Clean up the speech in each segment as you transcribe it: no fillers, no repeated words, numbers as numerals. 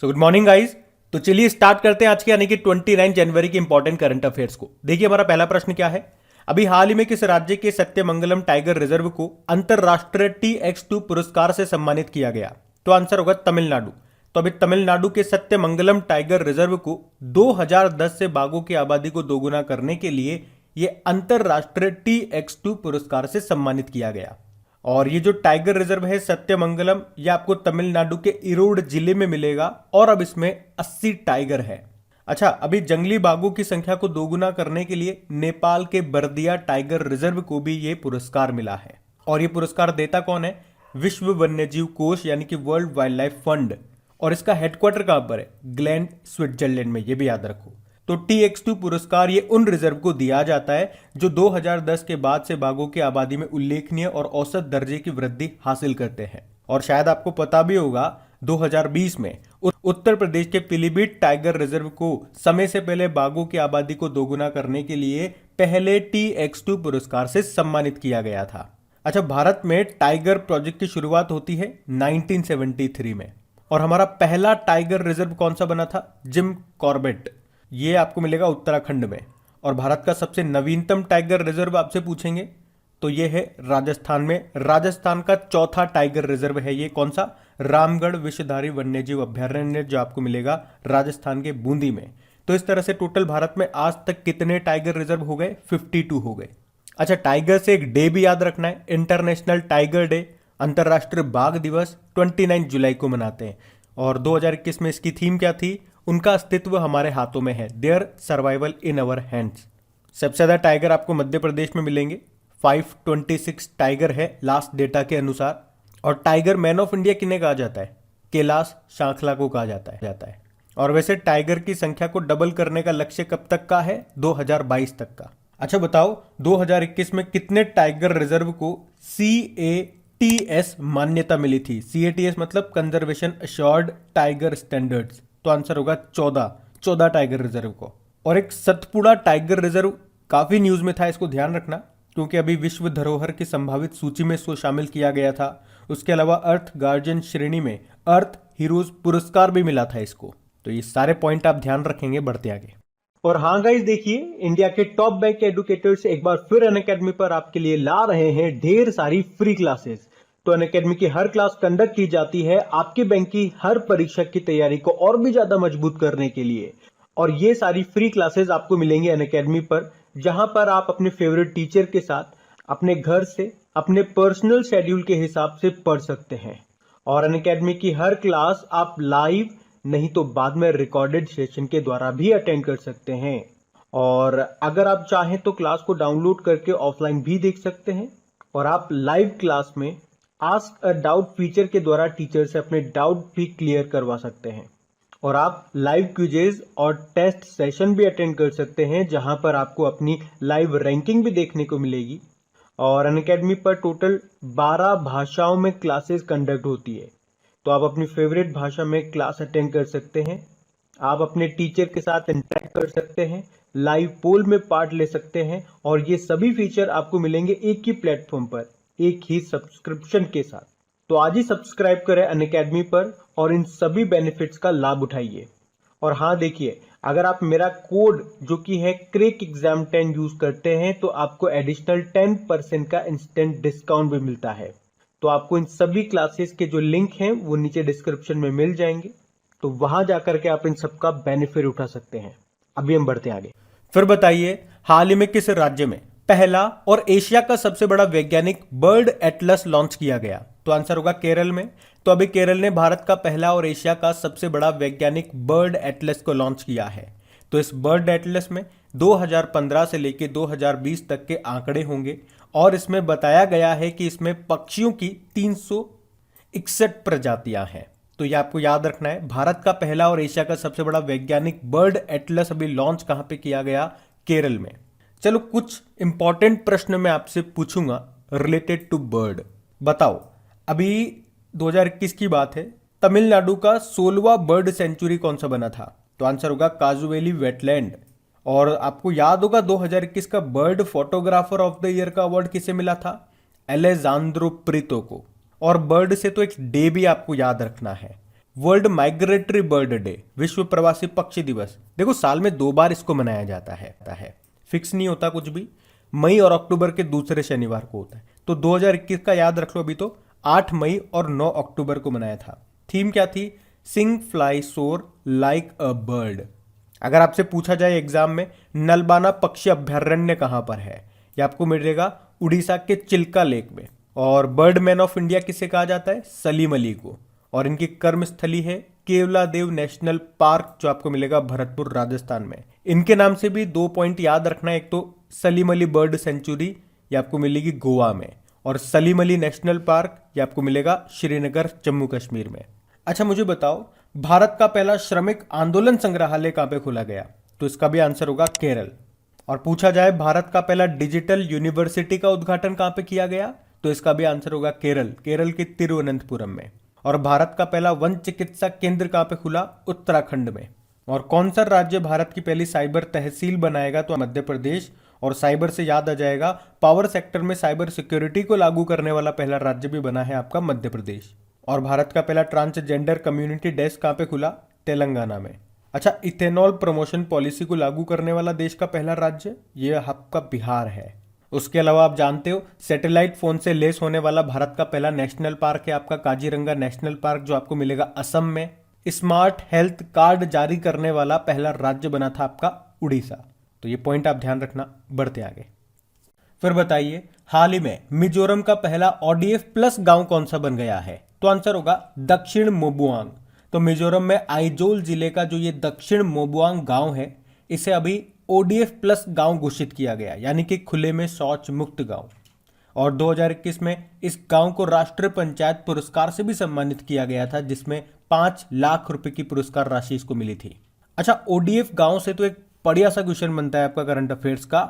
So good morning guys. तो चलिए start करते हैं आज के यानी कि 29 जनवरी के इंपॉर्टेंट करंट अफेयर्स को। देखिए हमारा पहला प्रश्न क्या है। अभी हाल ही में किस राज्य के सत्यमंगलम टाइगर रिजर्व को अंतरराष्ट्रीय TX2 पुरस्कार से सम्मानित किया गया? तो आंसर होगा तमिलनाडु। तो अभी तमिलनाडु के सत्यमंगलम टाइगर रिजर्व को 2010 से बाघों की आबादी को दोगुना करने के लिए यह अंतरराष्ट्रीय TX2 पुरस्कार से सम्मानित किया गया। और ये जो टाइगर रिजर्व है सत्यमंगलम, ये आपको तमिलनाडु के इरोड जिले में मिलेगा और अब इसमें 80 टाइगर है। अच्छा, अभी जंगली बाघों की संख्या को दोगुना करने के लिए नेपाल के बर्दिया टाइगर रिजर्व को भी ये पुरस्कार मिला है। और ये पुरस्कार देता कौन है? विश्व वन्यजीव कोष यानी कि वर्ल्ड वाइल्ड लाइफ फंड। और इसका हेडक्वार्टर कहां पर है? ग्लैंड, स्विट्जरलैंड में। ये भी याद रखो। तो TX2 पुरस्कार ये उन रिजर्व को दिया जाता है जो 2010 के बाद से बाघों की आबादी में उल्लेखनीय और औसत दर्जे की वृद्धि हासिल करते हैं। और शायद आपको पता भी होगा 2020 में उत्तर प्रदेश के पीलीभीत टाइगर रिजर्व को समय से पहले बाघों की आबादी को दोगुना करने के लिए पहले TX2 पुरस्कार से सम्मानित किया गया था। अच्छा, भारत में टाइगर प्रोजेक्ट की शुरुआत होती है 1973 में। और हमारा पहला टाइगर रिजर्व कौन सा बना था? Jim Corbett. ये आपको मिलेगा उत्तराखंड में। और भारत का सबसे नवीनतम टाइगर रिजर्व आपसे पूछेंगे तो ये है राजस्थान में। राजस्थान का चौथा टाइगर रिजर्व है ये। कौन सा? रामगढ़ विषधारी वन्यजीव अभयारण्य, जो आपको मिलेगा राजस्थान के बूंदी में। तो इस तरह से टोटल भारत में आज तक कितने टाइगर रिजर्व हो गए? 52 हो गए। अच्छा, टाइगर से एक डे भी याद रखना है, इंटरनेशनल टाइगर डे, अंतर्राष्ट्रीय बाघ दिवस 29 जुलाई को मनाते हैं। और 2021 में इसकी थीम क्या थी? उनका अस्तित्व हमारे हाथों में है, their survival in our hands. सबसे ज्यादा टाइगर आपको मध्य प्रदेश में मिलेंगे, 526 टाइगर है लास्ट डेटा के अनुसार। और टाइगर मैन ऑफ इंडिया किन्हें कहा जाता है? कैलाश शांखला को कहा जाता है। और वैसे टाइगर की संख्या को डबल करने का लक्ष्य कब तक का है? 2022 तक का। अच्छा बताओ, 2021 में कितने टाइगर रिजर्व को CATS मान्यता मिली थी? CATS मतलब कंजर्वेशन अश्योर्ड टाइगर स्टैंडर्ड्स। तो आंसर होगा 14 टाइगर रिजर्व को। और एक सतपुड़ा टाइगर रिजर्व काफी न्यूज में था, इसको ध्यान रखना, क्योंकि अभी विश्व धरोहर की संभावित सूची में इसको शामिल किया गया था। उसके अलावा अर्थ गार्जियन श्रेणी में अर्थ हीरोज पुरस्कार भी मिला था इसको। तो ये सारे पॉइंट आप ध्यान रखेंगे बढ़ते आगे। और हाँ गाइस, देखिए इंडिया के टॉप बैंक एडुकेटर्स एक बार फिर अनअकैडमी पर आपके लिए ला रहे हैं ढेर सारी फ्री क्लासेस। तो अनअकैडमी की हर क्लास कंडक्ट की जाती है आपके बैंक की हर परीक्षा की तैयारी को और भी ज्यादा मजबूत करने के लिए। और ये सारी फ्री क्लासेस आपको मिलेंगे अनअकैडमी पर, जहां पर आप अपने फेवरेट टीचर के साथ अपने घर से अपने पर्सनल शेड्यूल के हिसाब से पढ़ सकते हैं। और अनअकैडमी की हर क्लास आप लाइव नहीं तो बाद में रिकॉर्डेड सेशन के द्वारा भी अटेंड कर सकते हैं। और अगर आप चाहें तो क्लास को डाउनलोड करके ऑफलाइन भी देख सकते हैं। और आप लाइव क्लास में आस्क अ डाउट फीचर के द्वारा टीचर से अपने डाउट भी क्लियर करवा सकते हैं। और आप लाइव क्विजेज और टेस्ट सेशन भी अटेंड कर सकते हैं, जहां पर आपको अपनी लाइव रैंकिंग भी देखने को मिलेगी। और अनअकैडमी पर टोटल 12 भाषाओं में क्लासेस कंडक्ट होती है। तो आप अपनी फेवरेट भाषा में क्लास अटेंड कर सकते हैं। आप अपने टीचर के साथ इंटरेक्ट कर सकते हैं, लाइव पोल में पार्ट ले सकते हैं। और ये सभी फीचर आपको मिलेंगे एक ही प्लेटफॉर्म पर, एक ही सब्सक्रिप्शन के साथ। तो आज ही सब्सक्राइब करें अनअकैडमी पर और इन सभी बेनिफिट्स का लाभ उठाइए। और हाँ देखिए, अगर आप मेरा कोड जो कि है क्रेक एग्जाम 10 यूज करते हैं तो आपको एडिशनल 10% का इंस्टेंट डिस्काउंट भी मिलता है। तो आपको इन सभी क्लासेस के जो लिंक हैं वो नीचे डिस्क्रिप्शन में मिल जाएंगे। तो वहां जाकर के आप इन सबका बेनिफिट उठा सकते हैं। अभी हम बढ़ते हैं आगे। फिर बताइए, हाल ही में किस राज्य में पहला और एशिया का सबसे बड़ा वैज्ञानिक बर्ड एटलस लॉन्च किया गया? तो आंसर होगा केरल में। तो अभी केरल ने भारत का पहला और एशिया का सबसे बड़ा वैज्ञानिक बर्ड एटलस को लॉन्च किया है। तो इस बर्ड एटलस में 2015 से लेकर 2020 तक के आंकड़े होंगे। और इसमें बताया गया है कि इसमें पक्षियों की 361 प्रजातियां हैं। तो ये आपको याद रखना है। भारत का पहला और एशिया का सबसे बड़ा वैज्ञानिक बर्ड एटलस अभी लॉन्च कहां पे किया गया? केरल में। चलो कुछ इंपॉर्टेंट प्रश्न मैं आपसे पूछूंगा रिलेटेड टू बर्ड। बताओ, अभी 2021 की बात है, तमिलनाडु का 16वां बर्ड सेंचुरी कौन सा बना था? तो आंसर होगा काजुवेली वेटलैंड। और आपको याद होगा 2021 का bird photographer of the year का अवार्ड किसे मिला था? एलेजांद्रो प्रीतो को। और बर्ड से तो एक डे भी आपको याद रखना है, वर्ल्ड माइग्रेटरी बर्ड डे, विश्व प्रवासी पक्षी दिवस। देखो साल में 2 बार इसको मनाया जाता है, फिक्स नहीं होता कुछ भी। मई और अक्टूबर के दूसरे शनिवार को होता है। तो 2021 का याद रख लो अभी तो 8 मई और 9 अक्टूबर को मनाया था। थीम क्या थी? सिंग फ्लाई सोर लाइक अ बर्ड। अगर आपसे पूछा जाए एग्जाम में नलबाना पक्षी अभ्यारण्य कहां पर है, ये आपको मिलेगा उड़ीसा के चिल्का लेक में। और बर्ड मैन ऑफ इंडिया किसे कहा जाता है? सलीम अली को। और इनकी कर्म स्थली है केवलादेव नेशनल पार्क, जो आपको मिलेगा भरतपुर राजस्थान में। इनके नाम से भी 2 पॉइंट याद रखना है। एक तो सलीम अली बर्ड सेंचुरी, ये आपको मिलेगी गोवा में, और सलीम अली नेशनल पार्क ये आपको मिलेगा श्रीनगर जम्मू कश्मीर में। अच्छा मुझे बताओ, भारत का पहला श्रमिक आंदोलन संग्रहालय कहां पे खोला गया? तो इसका भी आंसर होगा केरल। और पूछा जाए भारत का पहला डिजिटल यूनिवर्सिटी का उद्घाटन कहां पे किया गया? तो इसका भी आंसर होगा केरल के तिरुवनंतपुरम में। और भारत का पहला वन चिकित्सा केंद्र कहां पे खुला? उत्तराखंड में। और कौन सा राज्य भारत की पहली साइबर तहसील बनाएगा? तो मध्य प्रदेश। और साइबर से याद आ जाएगा, पावर सेक्टर में साइबर सिक्योरिटी को लागू करने वाला पहला राज्य भी बना है आपका मध्य प्रदेश। और भारत का पहला ट्रांसजेंडर कम्युनिटी डेस्क कहां पे खुला? तेलंगाना में। अच्छा, इथेनॉल प्रमोशन पॉलिसी को लागू करने वाला देश का पहला राज्य, ये आपका बिहार है। उसके अलावा आप जानते हो सैटेलाइट फोन से लेस होने वाला भारत का पहला नेशनल पार्क है आपका काजीरंगा नेशनल पार्क, जो आपको मिलेगा असम में। स्मार्ट हेल्थ कार्ड जारी करने वाला पहला राज्य बना था आपका उड़ीसा। तो ये पॉइंट आप ध्यान रखना। बढ़ते आगे। फिर बताइए, हाल ही में मिजोरम का पहला ODF प्लस गांव कौन सा बन गया है? तो आंसर होगा दक्षिण मोबुआंग। तो मिजोरम में आइजोल जिले का जो ये दक्षिण मोबुआंग गांव है, इसे अभी ODF प्लस गांव घोषित किया गया, यानी कि खुले में शौच मुक्त गांव। और 2021 में इस गांव को राष्ट्रीय पंचायत पुरस्कार से भी सम्मानित किया गया था, जिसमें 5 लाख रुपए की पुरस्कार राशि इसको मिली थी। अच्छा, ODF गांव से तो एक बढ़िया सा क्वेश्चन बनता है आपका करंट अफेयर्स का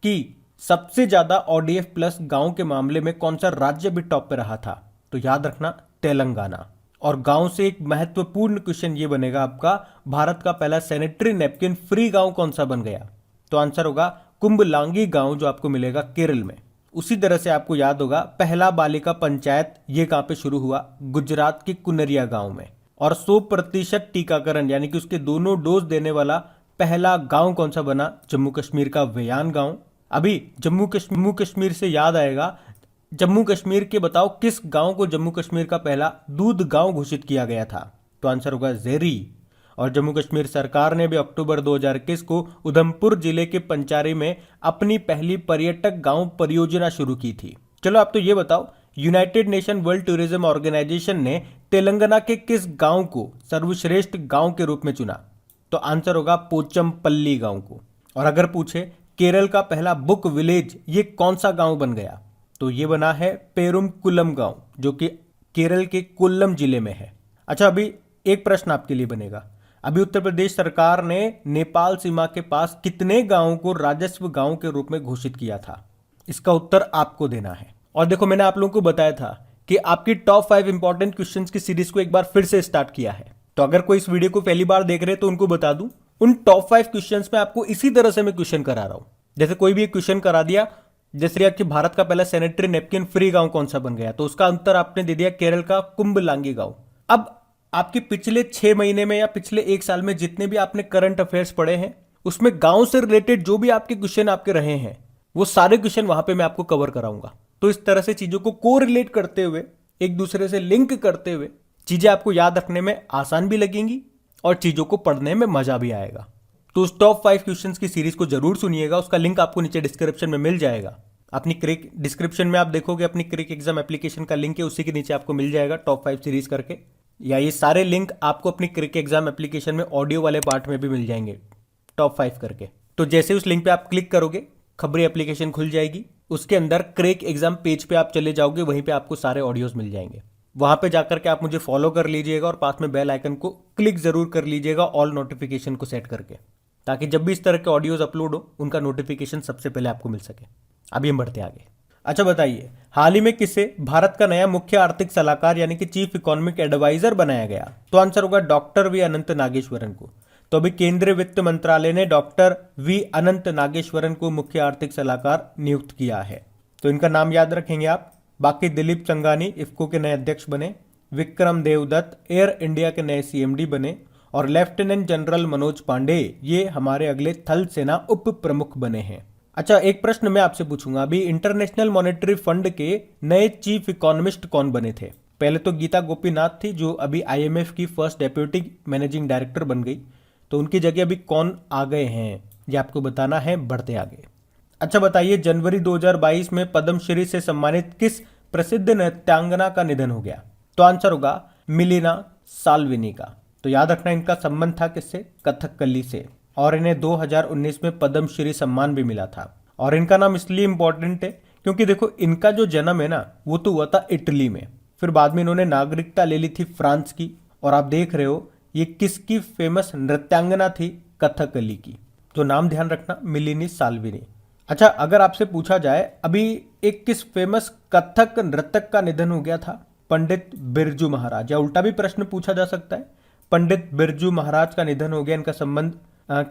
कि सबसे ज्यादा ODF प्लस गांव के मामले में कौन सा राज्य भी टॉप पे रहा था? तो याद रखना तेलंगाना। और गांव से एक महत्वपूर्ण क्वेश्चन ये बनेगा आपका, भारत का पहला सैनिटरी नैपकिन फ्री गांव कौन सा बन गया? तो आंसर होगा कुंभलांगी गांव, जो आपको मिलेगा केरल में। उसी तरह से आपको याद होगा पहला बालिका पंचायत ये कहां पे शुरू हुआ? गुजरात के कुनरिया गांव में। और 100% टीकाकरण यानी कि उसके दोनों डोज देने वाला पहला गांव कौन सा बना? जम्मू कश्मीर का वेयान गांव। अभी जम्मू कश्मीर से याद आएगा, जम्मू कश्मीर के बताओ किस गांव को जम्मू कश्मीर का पहला दूध गांव घोषित किया गया था? तो आंसर होगा जेरी। और जम्मू कश्मीर सरकार ने भी अक्टूबर 2021 को उधमपुर जिले के पंचारी में अपनी पहली पर्यटक गांव परियोजना शुरू की थी। चलो आप तो ये बताओ, United Nation World Tourism Organization ने तेलंगाना के किस गांव को सर्वश्रेष्ठ गांव के रूप में चुना? तो आंसर होगा पोचमपल्ली गांव को। और अगर पूछे केरल का पहला बुक विलेज ये कौन सा गांव बन गया? तो ये बना है पेरुमकुलम गांव, जो कि केरल के कोल्लम जिले में है। अच्छा, अभी एक प्रश्न आपके लिए बनेगा। अभी उत्तर प्रदेश सरकार ने नेपाल सीमा के पास कितने गांवों को राजस्व गांव के रूप में घोषित किया था? इसका उत्तर आपको देना है। और देखो, मैंने आप लोगों को बताया था कि आपकी टॉप 5 इंपॉर्टेंट क्वेश्चंस की सीरीज को एक बार फिर से स्टार्ट किया है। तो अगर कोई इस वीडियो को पहली बार देख रहे हैं तो उनको बता दूं, उन टॉप 5 क्वेश्चंस में आपको इसी तरह से मैं क्वेश्चन करा रहा हूं। जैसे कोई भी एक क्वेश्चन करा दिया, जैसे कि भारत का पहला सैनिटरी नैपकिन फ्री गांव कौन सा बन गया, तो उसका उत्तर आपने दे दिया केरल का कुंभलांगी गांव। अब आपके पिछले 6 महीने में या पिछले 1 साल में जितने भी आपने करंट अफेयर्स पढ़े हैं, उसमें गांव से रिलेटेड जो भी आपके क्वेश्चन आपके रहे हैं, वो सारे क्वेश्चन वहां पे मैं आपको कवर कराऊंगा। तो इस तरह से चीजों को कोरिलेट करते हुए, एक दूसरे से लिंक करते हुए चीजें आपको याद रखने में आसान भी लगेंगी और चीजों को पढ़ने में मजा भी आएगा। तो उस टॉप 5 क्वेश्चंस की सीरीज को जरूर सुनिएगा। उसका लिंक आपको नीचे डिस्क्रिप्शन में मिल जाएगा। अपनी क्रिक डिस्क्रिप्शन में आप देखोगे अपनी क्रिक एग्जाम एप्लीकेशन का लिंक है, उसी के नीचे आपको मिल जाएगा टॉप 5 सीरीज करके। या ये सारे लिंक आपको अपनी क्रिक एग्जाम एप्लीकेशन में ऑडियो वाले पार्ट में भी मिल जाएंगे टॉप 5 करके। तो जैसे उस लिंक पे आप क्लिक करोगे, खबरें एप्लीकेशन खुल जाएगी। उसके अंदर क्रिक एग्जाम पेज पे आप चले जाओगे, वहीं पे आपको सारे ऑडियोज मिल जाएंगे। वहां पे जाकर के आप मुझे फॉलो कर लीजिएगा और पास में बेल आइकन को क्लिक जरूर कर लीजिएगा, ऑल नोटिफिकेशन को सेट करके, ताकि जब भी इस तरह के ऑडियोज अपलोड हो उनका नोटिफिकेशन सबसे पहले आपको मिल सके। अभी हम बढ़ते आगे। अच्छा बताइए, हाल ही में किसे भारत का नया मुख्य आर्थिक सलाहकार यानी कि चीफ इकोनॉमिक एडवाइजर बनाया गया? तो आंसर होगा डॉक्टर वी अनंत नागेश्वरन को। तो अभी केंद्रीय वित्त मंत्रालय ने डॉक्टर वी अनंत नागेश्वरन को मुख्य आर्थिक सलाहकार नियुक्त किया है। तो इनका नाम याद रखेंगे आप। बाकी दिलीप संघानी इफ्को के नए अध्यक्ष बने, विक्रम देवदत्त एयर इंडिया के नए सीएमडी बने और लेफ्टिनेंट जनरल मनोज पांडे ये हमारे अगले थल सेना उप प्रमुख बने हैं। अच्छा, एक प्रश्न मैं आपसे पूछूंगा, अभी इंटरनेशनल मॉनेटरी फंड के नए चीफ इकोनॉमिस्ट कौन बने थे? पहले तो गीता गोपीनाथ थी जो अभी आईएमएफ की फर्स्ट डेप्यूटी मैनेजिंग डायरेक्टर बन गई, तो उनकी जगह अभी कौन आ गए हैं ये आपको बताना है। बढ़ते आगे। अच्छा बताइए, जनवरी 2022 में पद्मश्री से सम्मानित किस प्रसिद्ध नृत्यांगना का निधन हो गया? तो आंसर होगा मिलिना साल्विनी का। तो याद रखना इनका संबंध था किससे? कथकली से, और इन्हें 2019 में पद्मश्री सम्मान भी मिला था। और इनका नाम इसलिए इंपॉर्टेंट है क्योंकि देखो इनका जो जन्म है ना वो तो हुआ था इटली में, फिर बाद में इन्होंने नागरिकता ले ली थी फ्रांस की, और आप देख रहे हो ये किसकी फेमस नृत्यांगना थी? कथकली की। तो नाम ध्यान रखना, मिलिनी साल्विनी। अच्छा, अगर आपसे पूछा जाए अभी एक किस फेमस कथक नृतक का निधन हो गया था? पंडित बिरजू महाराज। या उल्टा भी प्रश्न पूछा जा सकता है, पंडित बिरजू महाराज का निधन हो गया, इनका संबंध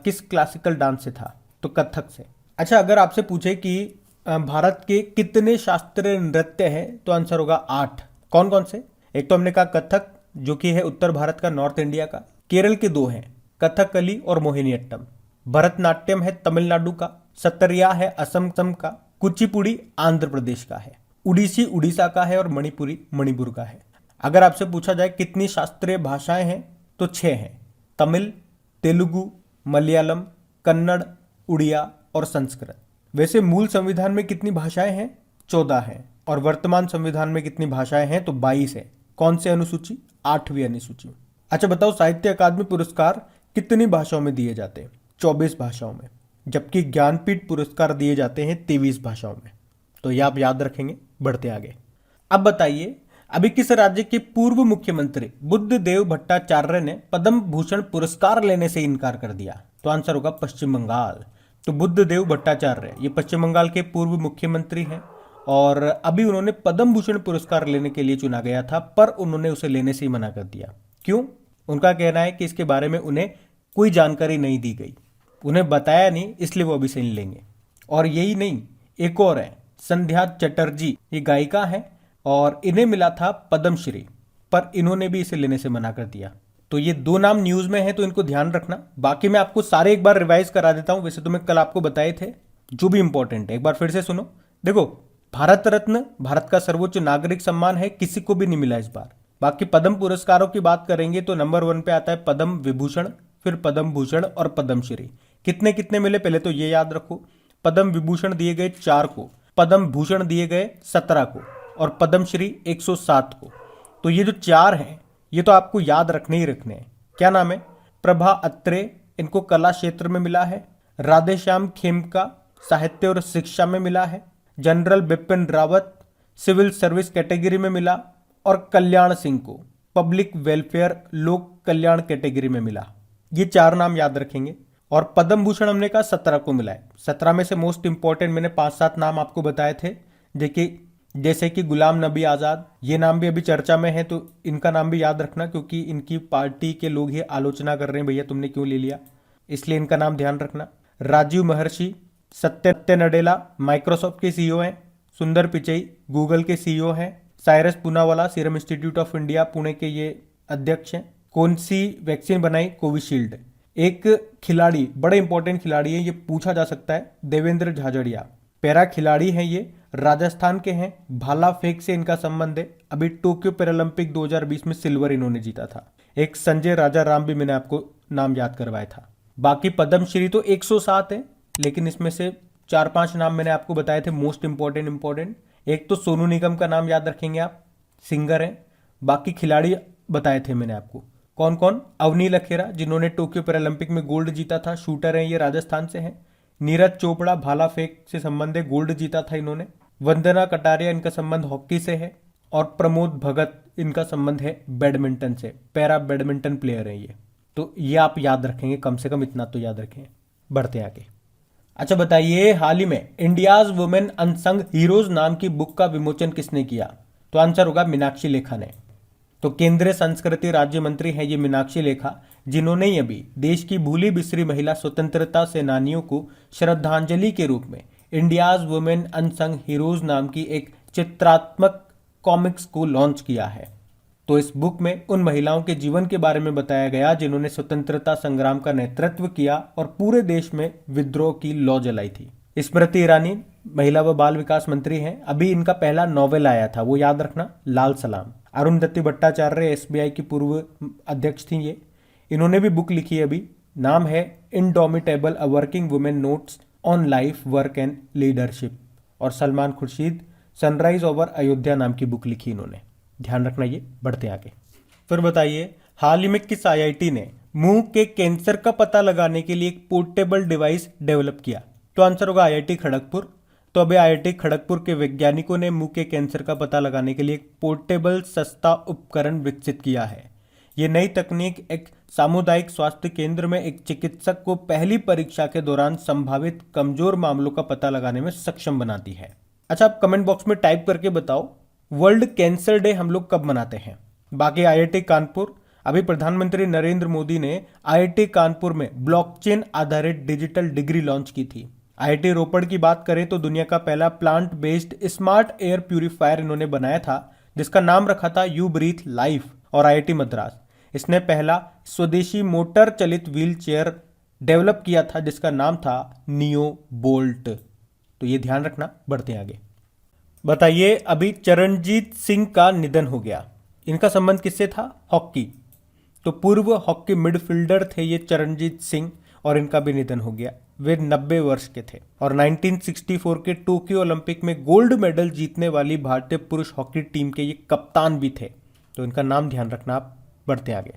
किस क्लासिकल डांस से था? तो कथक से। अच्छा, अगर आपसे पूछे कि भारत के कितने शास्त्रीय नृत्य हैं, तो आंसर होगा 8। कौन कौन से? एक तो हमने कहा कथक जो कि है उत्तर भारत का, नॉर्थ इंडिया का। केरल के 2 हैं, कथकली और मोहिनीअट्टम। भरतनाट्यम है तमिलनाडु का, सतरिया है असम का, कुचिपुड़ी आंध्र प्रदेश का है, उड़ीसी उड़ीसा का है और मणिपुरी मणिपुर का है। अगर आपसे पूछा जाए कितनी शास्त्रीय भाषाएं हैं, तो 6 हैं, तमिल, तेलुगु, मलयालम, कन्नड़, उड़िया और संस्कृत। वैसे मूल संविधान में कितनी भाषाएं हैं? 14 हैं। और वर्तमान संविधान में कितनी भाषाएं हैं? तो 22 है। कौन से अनुसूची? 8वीं अनुसूची। अच्छा बताओ, साहित्य अकादमी पुरस्कार कितनी भाषाओं में दिए जाते हैं? 24 भाषाओं में, जबकि ज्ञानपीठ पुरस्कार दिए जाते हैं 23 भाषाओं में। तो ये आप याद रखेंगे। बढ़ते आगे। अब बताइए, अभी किस राज्य के पूर्व मुख्यमंत्री बुद्धदेव भट्टाचार्य ने पद्म भूषण पुरस्कार लेने से इनकार कर दिया? तो आंसर होगा पश्चिम बंगाल। तो बुद्धदेव भट्टाचार्य ये पश्चिम बंगाल के पूर्व मुख्यमंत्री हैं और अभी उन्होंने पद्म भूषण पुरस्कार लेने के लिए चुना गया था, पर उन्होंने उसे लेने से ही मना कर दिया। क्यों? उनका कहना है कि इसके बारे में उन्हें कोई जानकारी नहीं दी गई, उन्हें बताया नहीं, इसलिए वो अभी से नहीं लेंगे। और यही नहीं, एक और है, संध्या चटर्जी, ये गायिका है और इन्हें मिला था पद्मश्री, पर इन्होंने भी इसे लेने से मना कर दिया। तो ये 2 नाम न्यूज में है, तो इनको ध्यान रखना। बाकी मैं आपको सारे एक बार रिवाइज करा देता हूं, वैसे तो मैं कल आपको बताए थे, जो भी इंपॉर्टेंट है एक बार फिर से सुनो। देखो, भारत रत्न भारत का सर्वोच्च नागरिक सम्मान है, किसी को भी नहीं मिला इस बार। बाकी पद्म पुरस्कारों की बात करेंगे तो नंबर 1 पे आता है पद्म विभूषण, फिर पद्म भूषण और पद्मश्री। कितने कितने मिले पहले तो ये याद रखो। पद्म विभूषण दिए गए 4 को, पद्म भूषण दिए गए 17 को और पद्मश्री 107 को। तो ये जो 4 हैं ये तो आपको याद रखने ही रखने हैं। क्या नाम है? प्रभा अत्रे, इनको कला क्षेत्र में मिला है। राधेश्याम खेमका साहित्य और शिक्षा में मिला है। General Bipin Rawat civil service category में मिला और कल्याण सिंह को पब्लिक वेलफेयर लोक कल्याण कैटेगरी में मिला। ये 4 नाम याद रखेंगे। और पद्म भूषण हमने कहा 17 को मिला है। 17 में से मोस्ट इंपॉर्टेंट मैंने 5-7 नाम आपको बताए थे, देखिए जैसे कि गुलाम नबी आज़ाद, ये नाम भी अभी चर्चा में है, तो इनका नाम भी याद रखना क्योंकि इनकी पार्टी के लोग ये आलोचना कर रहे हैं, भैया तुमने क्यों ले लिया, इसलिए इनका नाम ध्यान रखना। राजीव महर्षि, सत्य नडेला माइक्रोसॉफ्ट के सीईओ हैं, सुंदर पिचई गूगल के सीईओ हैं, Cyrus Poonawalla serum institute of India Pune के ये अध्यक्ष हैं। कौन सी वैक्सीन बनाई? कोविशील्ड। एक खिलाड़ी, बड़े इंपॉर्टेंट खिलाड़ी है, ये पूछा जा सकता है, देवेंद्र झाझड़िया, पैरा खिलाड़ी हैं, ये राजस्थान के हैं, भाला फेंक से इनका संबंध है, अभी टोक्यो पैरालंपिक 2020 में सिल्वर इन्होंने जीता था। एक संजय राजा राम भी मैंने आपको नाम याद करवाया था। बाकी पद्मश्री तो 107 है, लेकिन इसमें से 4-5 नाम मैंने आपको बताए थे मोस्ट इंपॉर्टेंट। एक तो सोनू निगम का नाम याद रखेंगे आप, सिंगर हैं। बाकी खिलाड़ी बताए थे मैंने आपको, कौन कौन? अवनी लखेरा जिन्होंने टोक्यो पैरालंपिक में गोल्ड जीता था, शूटर हैं, ये राजस्थान से हैं। नीरज चोपड़ा भाला फेंक से संबंध है, गोल्ड जीता था इन्होंने। वंदना कटारिया, इनका संबंध हॉकी से है। और प्रमोद भगत, इनका संबंध है बैडमिंटन से, पैरा बैडमिंटन प्लेयर है ये। तो ये आप याद रखेंगे, कम से कम इतना तो याद रखें। बढ़ते आगे। अच्छा बताइए, हाल ही में इंडियाज वुमेन अनसंग हीरोज नाम की बुक का विमोचन किसने किया? तो आंसर होगा मीनाक्षी लेखा ने। तो केंद्रीय संस्कृति राज्य मंत्री है ये मीनाक्षी लेखा, जिन्होंने ही अभी देश की भूली बिसरी महिला स्वतंत्रता सेनानियों को श्रद्धांजलि के रूप में इंडियाज वुमेन अनसंग हीरोज नाम की एक चित्रात्मक कॉमिक्स को लॉन्च किया है। तो इस बुक में उन महिलाओं के जीवन के बारे में बताया गया जिन्होंने स्वतंत्रता संग्राम का नेतृत्व किया और पूरे देश में विद्रोह की लौ जलाई थी। स्मृति ईरानी महिला व बाल विकास मंत्री हैं। अभी इनका पहला नॉवेल आया था, वो याद रखना, लाल सलाम। अरुंधति भट्टाचार्य एसबीआई की पूर्व अध्यक्ष थी ये, इन्होंने भी बुक लिखी है अभी, नाम है indomitable a working women notes on life work and leadership. और सलमान खुर्शीद सनराइज ओवर अयोध्या नाम की बुक लिखी इन्होंने, ध्यान रखना ये। बढ़ते आगे। फिर बताइए, हाल ही में किस आईआईटी ने मुंह के कैंसर का पता लगाने के लिए एक पोर्टेबल डिवाइस डेवलप किया? तो आंसर होगा आईआईटी खड़गपुर। तो अभी आईआईटी खड़गपुर के वैज्ञानिकों ने मुंह के कैंसर का पता लगाने के लिए एक पोर्टेबल सस्ता उपकरण विकसित किया है। ये नई तकनीक एक सामुदायिक स्वास्थ्य केंद्र में एक चिकित्सक को पहली परीक्षा के दौरान संभावित कमजोर मामलों का पता लगाने में सक्षम बनाती है। अच्छा, आप कमेंट बॉक्स में टाइप करके बताओ वर्ल्ड कैंसर डे हम लोग कब मनाते हैं। बाकी आईआईटी कानपुर, अभी प्रधानमंत्री नरेंद्र मोदी ने आईआईटी कानपुर में ब्लॉकचेन आधारित डिजिटल डिग्री लॉन्च की थी। आईआईटी रोपड़ की बात करें तो दुनिया का पहला plant based smart air purifier इन्होंने बनाया था जिसका नाम रखा था यू ब्रीथ लाइफ। और आईआईटी मद्रास, इसने पहला स्वदेशी मोटर चलित व्हील चेयर डेवलप किया था जिसका नाम था नियो बोल्ट। तो ये ध्यान रखना। बढ़ते आगे। बताइए, अभी चरणजीत सिंह का निधन हो गया, इनका संबंध किससे था? हॉकी। तो पूर्व हॉकी मिडफील्डर थे ये चरणजीत सिंह और इनका भी निधन हो गया। वे 90 वर्ष के थे और 1964 के टोक्यो ओलंपिक में गोल्ड मेडल जीतने वाली भारतीय पुरुष हॉकी टीम के ये कप्तान भी थे। तो इनका नाम ध्यान रखना आप। बढ़ते आगे।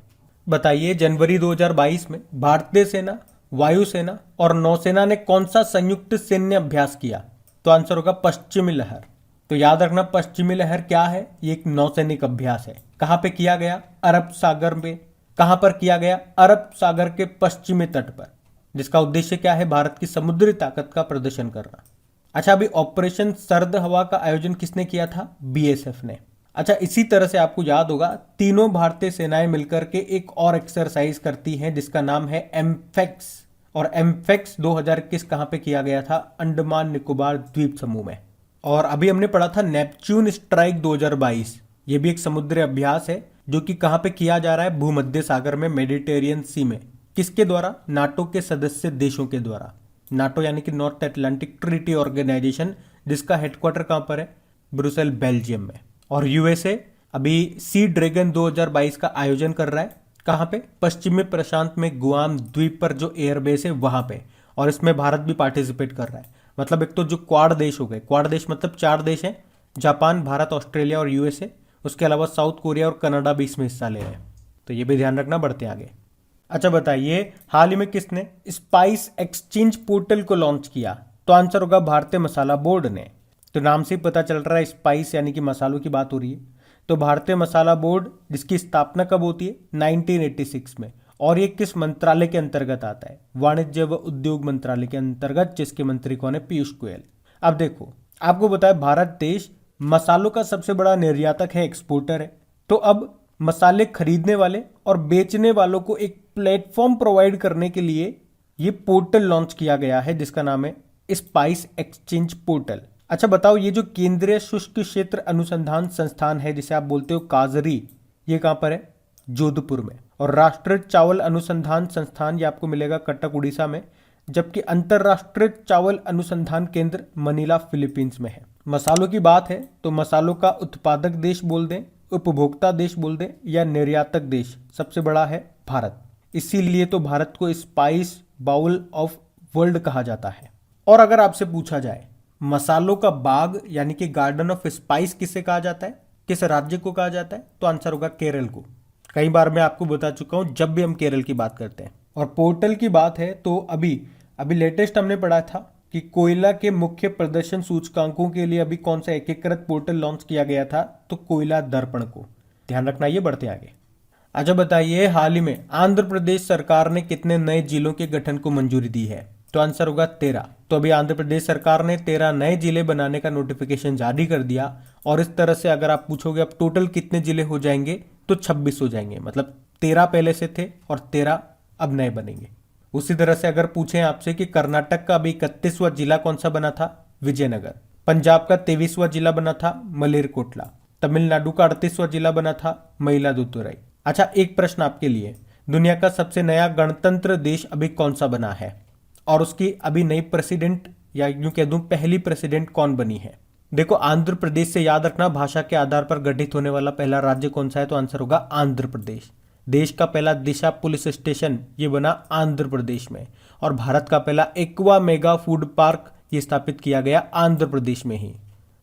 बताइए, जनवरी 2022 में भारतीय सेना, वायुसेना और नौसेना ने कौन सा संयुक्त सैन्य अभ्यास किया? तो आंसर होगा पश्चिमी लहर। तो याद रखना, पश्चिमी लहर क्या है? ये एक नौसैनिक अभ्यास है। कहां पे किया गया? अरब सागर में। कहां पर किया गया? अरब सागर के पश्चिमी तट पर, जिसका उद्देश्य क्या है? भारत की समुद्री ताकत का प्रदर्शन करना। अच्छा, अभी ऑपरेशन सर्द हवा का आयोजन किसने किया था? बीएसएफ ने। अच्छा, इसी तरह से आपको याद होगा तीनों भारतीय सेनाएं मिलकर के एक और एक्सरसाइज करती हैं जिसका नाम है एम्फेक्स। और एम्फेक्स 2021 कहां पे किया गया था? अंडमान निकोबार द्वीप समूह में। और अभी हमने पढ़ा था नेपच्यून स्ट्राइक 2022, ये भी एक समुद्री अभ्यास है जो कि कहां पे किया जा रहा है? भूमध्य सागर में, मेडिटेरियन सी में। किसके द्वारा? नाटो के सदस्य देशों के द्वारा। नाटो यानी कि नॉर्थ अटलांटिक ट्रीटी ऑर्गेनाइजेशन, जिसका हेडक्वार्टर कहां पर है? ब्रुसेल, बेल्जियम में। और यूएसए अभी सी ड्रैगन 2022 का आयोजन कर रहा है। कहां पे? पश्चिमी प्रशांत में गुआम द्वीप पर जो एयरबेस है वहां पे। और इसमें भारत भी पार्टिसिपेट कर रहा है। मतलब एक तो जो क्वाड देश हो गए, क्वाड देश मतलब 4 देश हैं, जापान, भारत, ऑस्ट्रेलिया और यूएसए। उसके अलावा साउथ कोरिया और कनाडा भी इसमें हिस्सा ले रहे हैं। तो ये भी ध्यान रखना। बढ़ते आगे। अच्छा, बताइए, हाल ही में किसने स्पाइस एक्सचेंज पोर्टल को लॉन्च किया? तो आंसर होगा भारतीय मसाला बोर्ड ने। तो नाम से ही पता चल रहा है स्पाइस यानी कि मसालों की बात हो रही है। तो भारतीय मसाला बोर्ड, जिसकी स्थापना कब होती है? 1986 में। और ये किस मंत्रालय के अंतर्गत आता है? वाणिज्य व उद्योग मंत्रालय के अंतर्गत, जिसके मंत्री कौन है? पीयूष गोयल। अब देखो, आपको बताया भारत देश मसालों का सबसे बड़ा निर्यातक है, एक्सपोर्टर है। तो अब मसाले खरीदने वाले और बेचने वालों को एक प्लेटफॉर्म प्रोवाइड करने के लिए ये पोर्टल लॉन्च किया गया है जिसका नाम है स्पाइस एक्सचेंज पोर्टल। अच्छा बताओ, ये जो केंद्रीय शुष्क क्षेत्र अनुसंधान संस्थान है जिसे आप बोलते हो काजरी, ये कहां पर है? जोधपुर में। और राष्ट्रीय चावल अनुसंधान संस्थान ये आपको मिलेगा कटक, उड़ीसा में। जबकि अंतरराष्ट्रीय चावल अनुसंधान केंद्र मनीला, फिलीपींस में है। मसालों की बात है तो मसालों का उत्पादक देश बोल दें, उपभोक्ता देश बोल दें या निर्यातक देश, सबसे बड़ा है भारत। इसीलिए तो भारत को स्पाइस बाउल ऑफ वर्ल्ड कहा जाता है। और अगर आपसे पूछा जाए मसालों का बाग यानी कि गार्डन ऑफ स्पाइस किसे कहा जाता है, किस राज्य को कहा जाता है? तो आंसर होगा केरल को। कई बार मैं आपको बता चुका हूं जब भी हम केरल की बात करते हैं। और पोर्टल की बात है तो अभी लेटेस्ट हमने पढ़ा था कि कोयला के मुख्य प्रदर्शन सूचकांकों के लिए अभी कौन सा एकीकृत पोर्टल लॉन्च किया गया था? तो कोयला दर्पण को। ध्यान रखना। ये बढ़ते आगे। अच्छा बताइए, हाल ही में आंध्र प्रदेश सरकार ने कितने नए जिलों के गठन को मंजूरी दी है? तो आंसर होगा 13। तो अभी आंध्र प्रदेश सरकार ने 13 नए जिले बनाने का नोटिफिकेशन जारी कर दिया। और इस तरह से अगर आप पूछोगे अब टोटल कितने जिले हो जाएंगे, तो 26 हो जाएंगे। मतलब 13 पहले से थे और 13 अब नए बनेंगे। उसी तरह से अगर पूछें आपसे कि कर्नाटक का अभी 31वां जिला कौन सा बना था? विजयनगर। पंजाब का 23वां जिला बना था मलेरकोटला। तमिलनाडु का 38वां जिला बना था मयिलादुतुरई। अच्छा, एक प्रश्न आपके लिए, दुनिया का सबसे नया गणतंत्र देश अभी कौन सा बना है और उसकी अभी नई प्रेसिडेंट या यूं कह दूं पहली प्रेसिडेंट कौन बनी है? देखो, आंध्र प्रदेश से याद रखना, भाषा के आधार पर गठित होने वाला पहला राज्य कौन सा है, तो आंसर होगा आंध्र प्रदेश। देश का पहला दिशा पुलिस स्टेशन ये बना आंध्र प्रदेश में, और भारत का पहला एक्वा मेगा फूड पार्क ये स्थापित किया गया आंध्र प्रदेश में ही।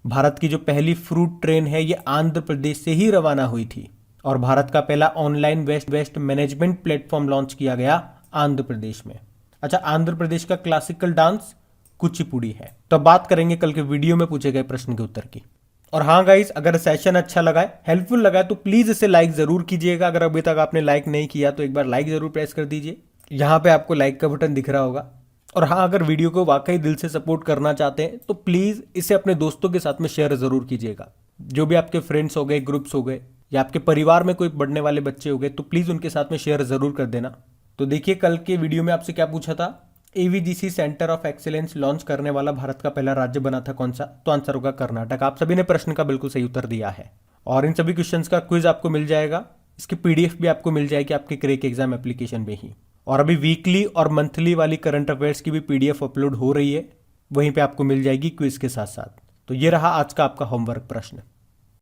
भारत की जो पहली फ्रूट ट्रेन है ये आंध्र प्रदेश से ही रवाना हुई थी, और भारत का पहला online waste management platform launch किया गया आंध्र प्रदेश में। अच्छा, आंध्र प्रदेश का क्लासिकल डांस कुचिपुड़ी है। तो अब बात करेंगे कल के वीडियो में पूछे गए प्रश्न के उत्तर की। और हाँ गाइस, अगर सेशन अच्छा लगा है, हेल्पफुल लगा है, तो प्लीज इसे लाइक जरूर कीजिएगा। अगर अभी तक आपने लाइक नहीं किया तो एक बार लाइक जरूर प्रेस कर दीजिए, यहाँ पे आपको लाइक का बटन दिख रहा होगा। और हाँ, अगर वीडियो को वाकई दिल से सपोर्ट करना चाहते हैं तो प्लीज इसे अपने दोस्तों के साथ में शेयर जरूर कीजिएगा। जो भी आपके फ्रेंड्स हो गए, ग्रुप्स हो गए, या आपके परिवार में कोई पढ़ने वाले बच्चे हो गए, तो प्लीज उनके साथ में शेयर जरूर कर देना। तो देखिए, कल के वीडियो में आपसे क्या पूछा था, AVGC centre of excellence launch करने वाला भारत का पहला राज्य बना था कौन सा, तो आंसर होगा कर्नाटक। आप सभी ने प्रश्न का बिल्कुल सही उत्तर दिया है, और इन सभी क्वेश्चंस का क्विज आपको मिल जाएगा, इसकी पीडीएफ भी आपको मिल जाएगी आपके क्रैक एग्जाम एप्लीकेशन में ही। और अभी वीकली और मंथली वाली करंट अफेयर्स की भी पीडीएफ अपलोड हो रही है, वहीं पे आपको मिल जाएगी क्विज के साथ साथ। तो ये रहा आज का आपका होमवर्क प्रश्न।